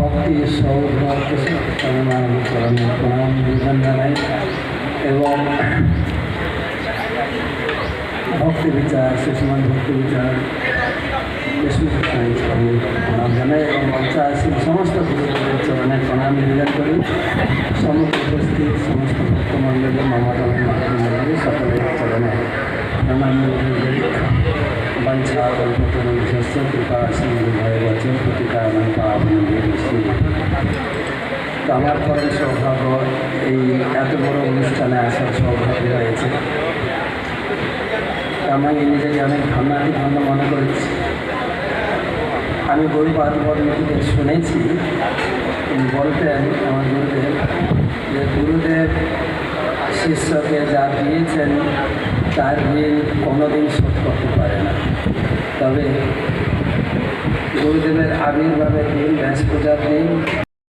ভক্তি সৌভাগ্য চরণে প্রণাম নিবেদন জানাই এবং ভক্তি বিচার সুষমান ভক্তি বিচার বিষ্ণু প্রণাম জানাই এবং মঞ্চাসীন সমস্ত গুরুদেবের চরণে প্রণাম নিবেদন করি। সমস্ত উপস্থিত সমস্ত ভক্তমণ্ডলী মামাদী সকলের চরণে প্রণাম নিবেদন করি। বঞ্ছা কল্পতরু বিশেষ কৃপা সিন্ধু ভয় বচন প্রতিকারণ পাবন তো আমার পরে সৌভাগ্য এই এত বড় অনুষ্ঠানে আসার সৌভাগ্য হয়েছে। আমি নিজেকে অনেক ধন্য মনে করেছি। আমি গৌরপাদ থেকে শুনেছি বলতেন আমার গুরুদেব যে গুরুদেব শিষ্যকে যা দিয়েছেন তার ঋণ কোনোদিন শোধ করতে পারে না। তবে গুরুদেবের আবির্ভাবের দিন ব্যাস পূজার দিন